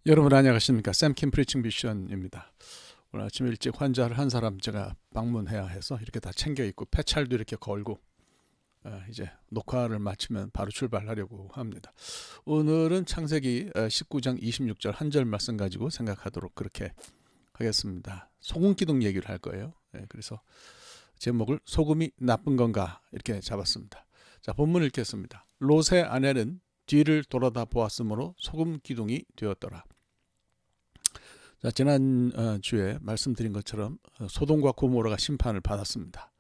여러분 안녕하십니까? 샘킴 프리칭 미션입니다. 오늘 아침 일찍 환자를 한 사람 제가 방문해야 해서 이렇게 다 챙겨 입고 폐찰도 이렇게 걸고 이제 녹화를 마치면 바로 출발하려고 합니다. 오늘은 창세기 19장 26절 한 절 말씀 가지고 생각하도록 그렇게 하겠습니다. 소금 기둥 얘기를 할 거예요. 그래서 제목을 소금이 나쁜 건가 이렇게 잡았습니다. 자, 본문 읽겠습니다. 롯의 아내는 뒤를 돌아다 보았으므로 소금 기둥이 되었더라. 자, 지난 주에 말씀드린 것처럼 소돔과 고모라가 심판을 받았습니다.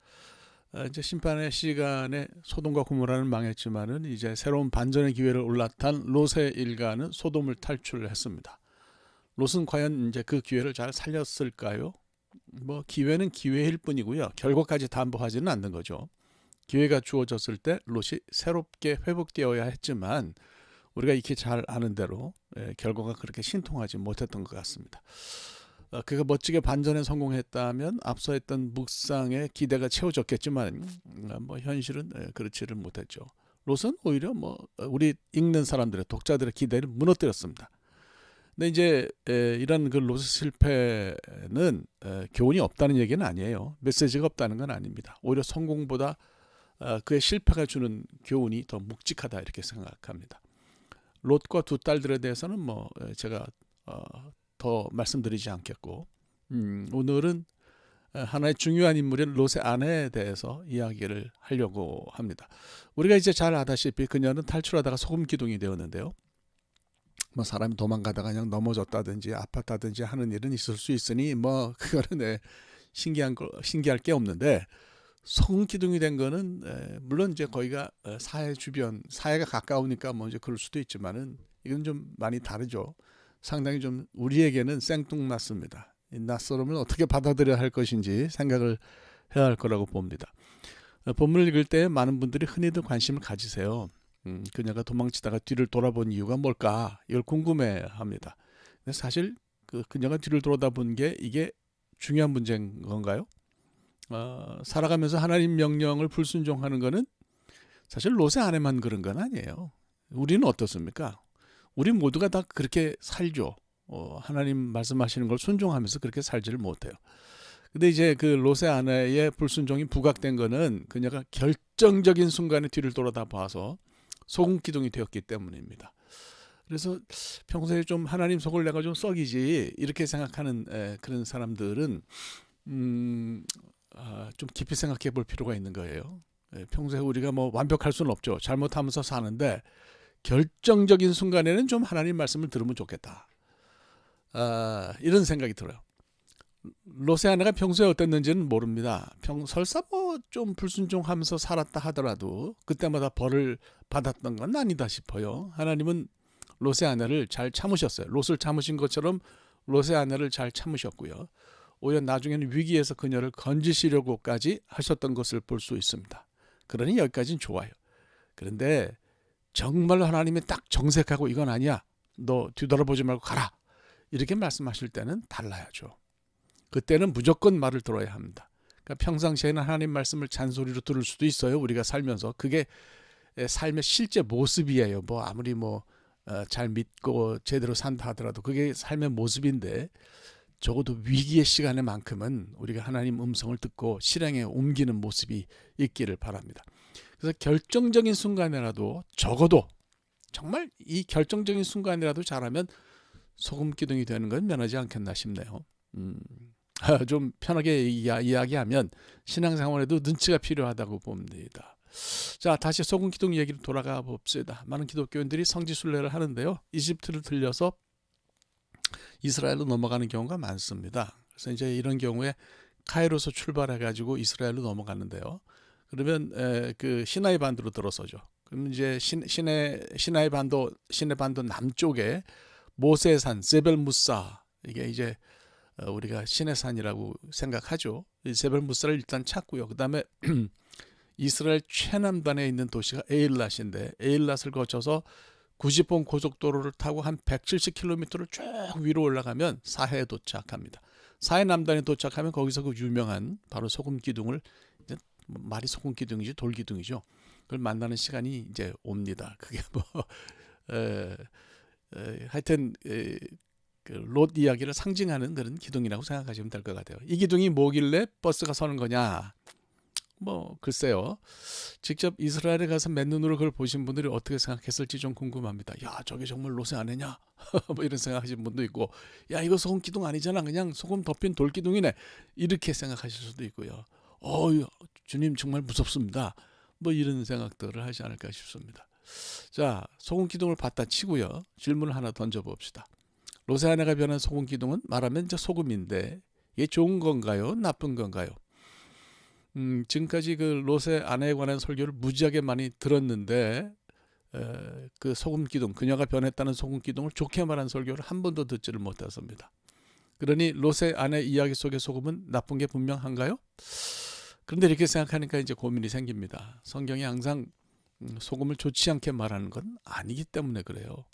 이제 심판의 시간에 소돔과 고모라는 망했지만은 이제 새로운 반전의 기회를 올라탄 롯의 일가는 소돔을 탈출을 했습니다. 롯은 과연 이제 그 기회를 잘 살렸을까요? 뭐 기회는 기회일 뿐이고요. 결과까지 담보하지는 않는 거죠. 기회가 주어졌을 때 롯이 새롭게 회복되어야 했지만 우리가 익히 잘 아는 대로 결과가 그렇게 신통하지 못했던 것 같습니다. 그가 멋지게 반전에 성공했다면 앞서 했던 묵상의 기대가 채워졌겠지만 뭐 현실은 그렇지를 못했죠. 롯은 오히려 뭐 우리 읽는 사람들의 독자들의 기대를 무너뜨렸습니다. 근데 이제 이런 그 롯의 실패는 교훈이 없다는 얘기는 아니에요. 메시지가 없다는 건 아닙니다. 오히려 성공보다 그의 실패가 주는 교훈이 더 묵직하다 이렇게 생각합니다. 롯과 두 딸들에 대해서는 뭐 제가 더 말씀드리지 않겠고 오늘은 하나의 중요한 인물인 롯의 아내에 대해서 이야기를 하려고 합니다. 우리가 이제 잘 아다시피 그녀는 탈출하다가 소금 기둥이 되었는데요. 뭐 사람이 도망가다가 그냥 넘어졌다든지 아팠다든지 하는 일은 있을 수 있으니 뭐 그거는 신기할 게 없는데 소금 기둥이 된 거는 물론 이제 거기가 사해 주변 사해가 가까우니까 뭐 이제 그럴 수도 있지만은 이건 좀 많이 다르죠. 상당히 좀 우리에게는 생뚱맞습니다. 이 낯설음을 어떻게 받아들여야 할 것인지 생각을 해야 할 거라고 봅니다. 본문을 읽을 때 많은 분들이 흔히들 관심을 가지세요. 그녀가 도망치다가 뒤를 돌아본 이유가 뭘까? 이걸 궁금해합니다. 근데 사실 그녀가 뒤를 돌아본 게 이게 중요한 문제인 건가요? 살아가면서 하나님 명령을 불순종하는 것은 사실 롯의 아내만 그런 건 아니에요. 우리는 어떻습니까? 우리 모두가 다 그렇게 살죠. 하나님 말씀하시는 걸 순종하면서 그렇게 살지를 못해요. 근데 이제 그 롯의 아내의 불순종이 부각된 거는 그녀가 결정적인 순간에 뒤를 돌아다 봐서 소금 기둥이 되었기 때문입니다. 그래서 평소에 좀 하나님 속을 내가 좀 썩이지 이렇게 생각하는 그런 사람들은 좀 깊이 생각해 볼 필요가 있는 거예요. 평소에 우리가 뭐 완벽할 수는 없죠. 잘못하면서 사는데 결정적인 순간에는 좀 하나님 말씀을 들으면 좋겠다. 이런 생각이 들어요. 롯의 아내가 평소에 어땠는지는 모릅니다. 설사 뭐 좀 불순종하면서 살았다 하더라도 그때마다 벌을 받았던 건 아니다 싶어요. 하나님은 롯의 아내를 잘 참으셨어요. 롯을 참으신 것처럼 롯의 아내를 잘 참으셨고요. 오히려 나중에는 위기에서 그녀를 건지시려고까지 하셨던 것을 볼 수 있습니다. 그러니 여기까지는 좋아요. 그런데 정말로 하나님이 딱 정색하고 이건 아니야. 너 뒤돌아보지 말고 가라. 이렇게 말씀하실 때는 달라야죠. 그때는 무조건 말을 들어야 합니다. 그러니까 평상시에는 하나님 말씀을 잔소리로 들을 수도 있어요. 우리가 살면서. 그게 삶의 실제 모습이에요. 뭐 아무리 잘 믿고 제대로 산다 하더라도 그게 삶의 모습인데 적어도 위기의 시간에만큼은 우리가 하나님 음성을 듣고 실행에 옮기는 모습이 있기를 바랍니다. 그래서 결정적인 순간이라도 적어도 정말 이 결정적인 순간이라도 잘하면 소금 기둥이 되는 건 면하지 않겠나 싶네요. 좀 편하게 이야기하면 신앙생활에도 눈치가 필요하다고 봅니다. 자, 다시 소금 기둥 얘기로 돌아가 봅시다. 많은 기독교인들이 성지순례를 하는데요. 이집트를 들려서 이스라엘로 넘어가는 경우가 많습니다. 그래서 이제 이런 경우에 카이로에서 출발해가지고 이스라엘로 넘어가는데요. 그러면 그 시나이 반도로 들어서죠. 그럼 이제 시나이 반도 남쪽에 모세산 세벨무사 이게 이제 우리가 신의 산이라고 생각하죠. 세벨무사를 일단 찾고요. 그 다음에 이스라엘 최남단에 있는 도시가 에일랏인데 에일랏을 거쳐서 90번 고속도로를 타고 한 170km를 쭉 위로 올라가면 사해에 도착합니다. 사해 남단에 도착하면 거기서 그 유명한 바로 소금 기둥을 이제 말이 소금 기둥이지 돌 기둥이죠. 그걸 만나는 시간이 이제 옵니다. 그게 뭐 하여튼 롯 이야기를 상징하는 그런 기둥이라고 생각하시면 될 것 같아요. 이 기둥이 뭐길래 버스가 서는 거냐? 뭐 글쎄요. 직접 이스라엘에 가서 맨눈으로 그걸 보신 분들이 어떻게 생각했을지 좀 궁금합니다. 야, 저게 정말 롯의 아내냐? 뭐 이런 생각하시는 분도 있고, 야, 이거 소금 기둥 아니잖아. 그냥 소금 덮인 돌 기둥이네. 이렇게 생각하실 수도 있고요. 주님 정말 무섭습니다. 뭐 이런 생각들을 하지 않을까 싶습니다. 자, 소금 기둥을 봤다 치고요. 질문을 하나 던져봅시다. 롯의 아내가 변한 소금 기둥은 말하면 이제 소금인데 이게 좋은 건가요? 나쁜 건가요? 지금까지 그 롯의 아내에 관한 설교를 무지하게 많이 들었는데 그 소금 기둥, 그녀가 변했다는 소금 기둥을 좋게 말한 설교를 한 번도 듣지를 못했습니다. 그러니 롯의 아내 이야기 속의 소금은 나쁜 게 분명한가요? 그런데 이렇게 생각하니까 이제 고민이 생깁니다. 성경이 항상 소금을 좋지 않게 말하는 건 아니기 때문에 그래요.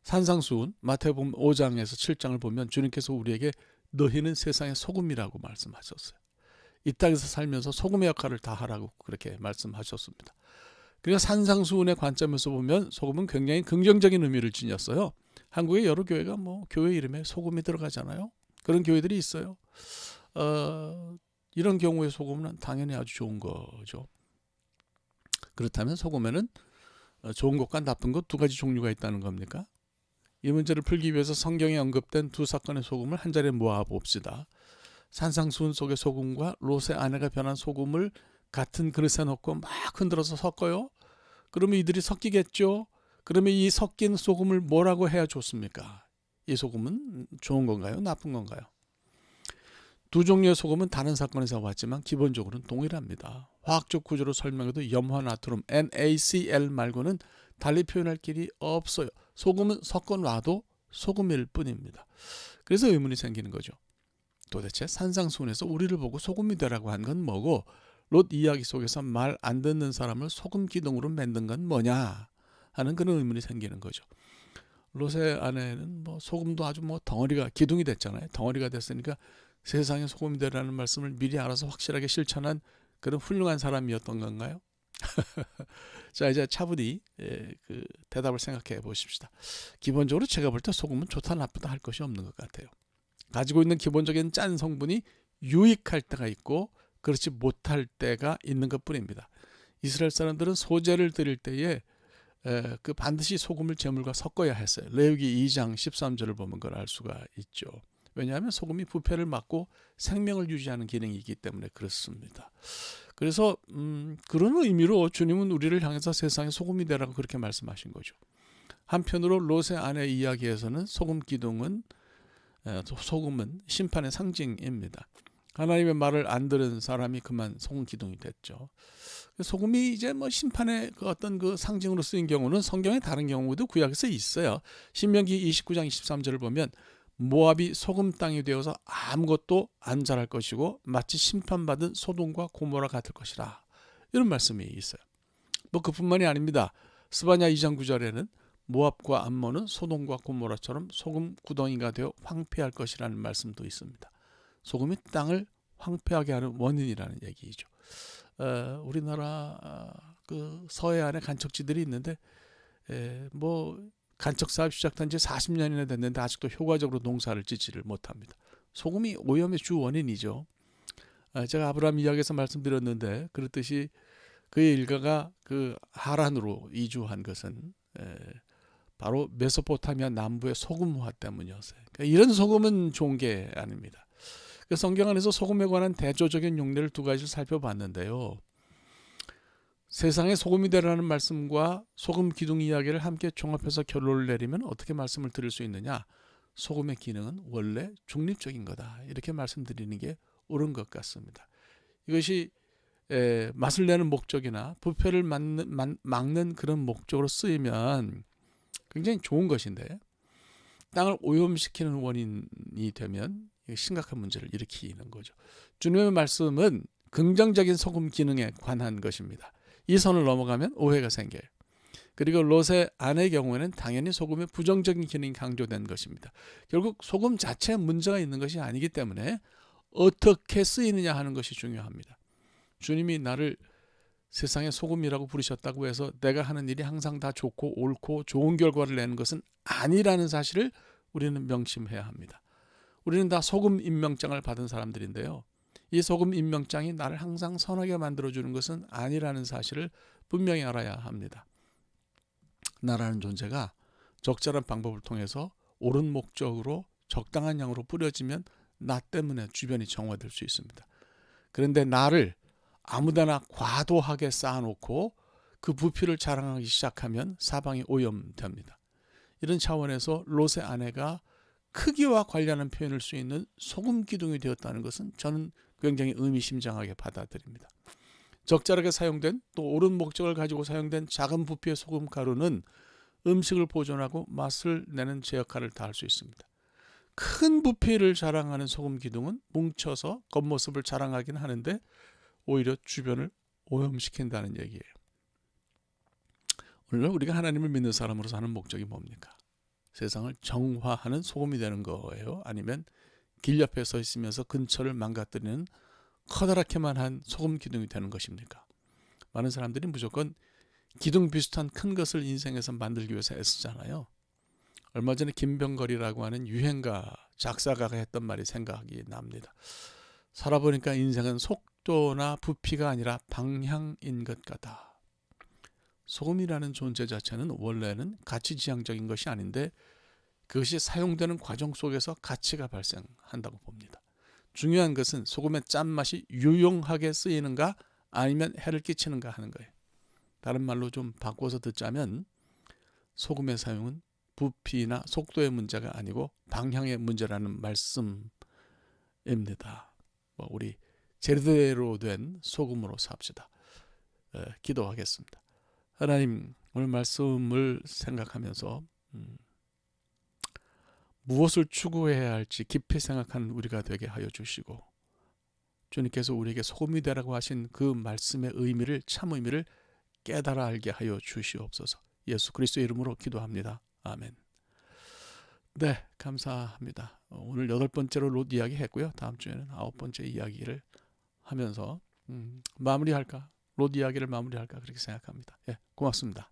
산상수훈 마태복음 5장에서 7장을 보면 주님께서 우리에게 너희는 세상의 소금이라고 말씀하셨어요. 이 땅에서 살면서 소금의 역할을 다 하라고 그렇게 말씀하셨습니다. 그러니까 산상수훈의 관점에서 보면 소금은 굉장히 긍정적인 의미를 지녔어요. 한국의 여러 교회가 뭐 교회 이름에 소금이 들어가잖아요. 그런 교회들이 있어요. 이런 경우에 소금은 당연히 아주 좋은 거죠. 그렇다면 소금에는 좋은 것과 나쁜 것 두 가지 종류가 있다는 겁니까? 이 문제를 풀기 위해서 성경에 언급된 두 사건의 소금을 한 자리에 모아 봅시다. 산상수훈 속의 소금과 롯의 아내가 변한 소금을 같은 그릇에 넣고 막 흔들어서 섞어요. 그러면 이들이 섞이겠죠. 그러면 이 섞인 소금을 뭐라고 해야 좋습니까? 이 소금은 좋은 건가요? 나쁜 건가요? 두 종류의 소금은 다른 사건에서 왔지만 기본적으로는 동일합니다. 화학적 구조로 설명해도 염화나트륨 NaCl 말고는 달리 표현할 길이 없어요. 소금은 섞어놔도 소금일 뿐입니다. 그래서 의문이 생기는 거죠. 도대체 산상수훈에서 우리를 보고 소금이 되라고 한 건 뭐고 롯 이야기 속에서 말 안 듣는 사람을 소금 기둥으로 만든 건 뭐냐 하는 그런 의문이 생기는 거죠. 롯의 아내는 뭐 소금도 아주 뭐 덩어리가 기둥이 됐잖아요. 덩어리가 됐으니까 세상에 소금이 되라는 말씀을 미리 알아서 확실하게 실천한 그런 훌륭한 사람이었던 건가요? 자, 이제 차분히 그 대답을 생각해 보십시다. 기본적으로 제가 볼 때 소금은 좋다 나쁘다 할 것이 없는 것 같아요. 가지고 있는 기본적인 짠 성분이 유익할 때가 있고 그렇지 못할 때가 있는 것뿐입니다. 이스라엘 사람들은 소제를 드릴 때에 그 반드시 소금을 제물과 섞어야 했어요. 레위기 2장 13절을 보면 그걸 알 수가 있죠. 왜냐하면 소금이 부패를 막고 생명을 유지하는 기능이 있기 때문에 그렇습니다. 그래서 그런 의미로 주님은 우리를 향해서 세상의 소금이 되라고 그렇게 말씀하신 거죠. 한편으로 롯의 아내 이야기에서는 소금은 심판의 상징입니다. 하나님의 말을 안 들은 사람이 그만 소금 기둥이 됐죠. 소금이 이제 뭐 심판의 어떤 그 상징으로 쓰인 경우는 성경의 다른 경우도 구약에서 있어요. 신명기 29장 23절을 보면 모압이 소금 땅이 되어서 아무것도 안 자랄 것이고 마치 심판받은 소돔과 고모라 같을 것이라. 이런 말씀이 있어요. 뭐 그뿐만이 아닙니다. 스바냐 2장 9절에는 모압과 암몬은 소돔과 고모라처럼 소금 구덩이가 되어 황폐할 것이라는 말씀도 있습니다. 소금이 땅을 황폐하게 하는 원인이라는 얘기죠. 우리나라 그 서해안에 간척지들이 있는데 뭐 간척 사업 시작한 지 40년이나 됐는데 아직도 효과적으로 농사를 짓지를 못합니다. 소금이 오염의 주 원인이죠. 제가 아브라함 이야기에서 말씀드렸는데 그렇듯이 그의 일가가 그 하란으로 이주한 것은 바로 메소포타미아 남부의 소금화 때문이었어요. 그러니까 이런 소금은 좋은 게 아닙니다. 성경 안에서 소금에 관한 대조적인 용례를 두 가지를 살펴봤는데요. 세상에 소금이 되라는 말씀과 소금 기둥 이야기를 함께 종합해서 결론을 내리면 어떻게 말씀을 드릴 수 있느냐? 소금의 기능은 원래 중립적인 거다. 이렇게 말씀드리는 게 옳은 것 같습니다. 이것이 맛을 내는 목적이나 부패를 막는 그런 목적으로 쓰이면 굉장히 좋은 것인데 땅을 오염시키는 원인이 되면 심각한 문제를 일으키는 거죠. 주님의 말씀은 긍정적인 소금 기능에 관한 것입니다. 이 선을 넘어가면 오해가 생겨요. 그리고 롯의 아내의 경우에는 당연히 소금의 부정적인 기능이 강조된 것입니다. 결국 소금 자체에 문제가 있는 것이 아니기 때문에 어떻게 쓰이느냐 하는 것이 중요합니다. 주님이 나를 세상의 소금이라고 부르셨다고 해서 내가 하는 일이 항상 다 좋고 옳고 좋은 결과를 내는 것은 아니라는 사실을 우리는 명심해야 합니다. 우리는 다 소금 임명장을 받은 사람들인데요. 이 소금 임명장이 나를 항상 선하게 만들어주는 것은 아니라는 사실을 분명히 알아야 합니다. 나라는 존재가 적절한 방법을 통해서 옳은 목적으로 적당한 양으로 뿌려지면 나 때문에 주변이 정화될 수 있습니다. 그런데 나를 아무데나 과도하게 쌓아놓고 그 부피를 자랑하기 시작하면 사방이 오염됩니다. 이런 차원에서 롯의 아내가 크기와 관련한 표현을 수 있는 소금 기둥이 되었다는 것은 저는 굉장히 의미심장하게 받아들입니다. 적절하게 사용된 또 옳은 목적을 가지고 사용된 작은 부피의 소금 가루는 음식을 보존하고 맛을 내는 제 역할을 다할 수 있습니다. 큰 부피를 자랑하는 소금 기둥은 뭉쳐서 겉모습을 자랑하긴 하는데 오히려 주변을 오염시킨다는 얘기예요. 오늘날 우리가 하나님을 믿는 사람으로서 하는 목적이 뭡니까? 세상을 정화하는 소금이 되는 거예요? 아니면 길 옆에 서 있으면서 근처를 망가뜨리는 커다랗게만 한 소금 기둥이 되는 것입니까? 많은 사람들이 무조건 기둥 비슷한 큰 것을 인생에서 만들기 위해서 애쓰잖아요. 얼마 전에 김병걸이라고 하는 유행가 작사가가 했던 말이 생각이 납니다. 살아보니까 인생은 속도나 부피가 아니라 방향인 것 같다. 소금이라는 존재 자체는 원래는 가치지향적인 것이 아닌데 그것이 사용되는 과정 속에서 가치가 발생한다고 봅니다. 중요한 것은 소금의 짠맛이 유용하게 쓰이는가 아니면 해를 끼치는가 하는 거예요. 다른 말로 좀 바꿔서 듣자면 소금의 사용은 부피나 속도의 문제가 아니고 방향의 문제라는 말씀입니다. 우리 제대로 된 소금으로 삽시다. 기도하겠습니다. 하나님, 오늘 말씀을 생각하면서 무엇을 추구해야 할지 깊이 생각하는 우리가 되게 하여 주시고 주님께서 우리에게 소금이 되라고 하신 그 말씀의 의미를 참 의미를 깨달아 알게 하여 주시옵소서. 예수 그리스도의 이름으로 기도합니다. 아멘. 네, 감사합니다. 오늘 8번째로 롯 이야기 했고요. 다음 주에는 9번째 이야기를 하면서 마무리할까? 롯 이야기를 마무리할까? 그렇게 생각합니다. 예, 고맙습니다.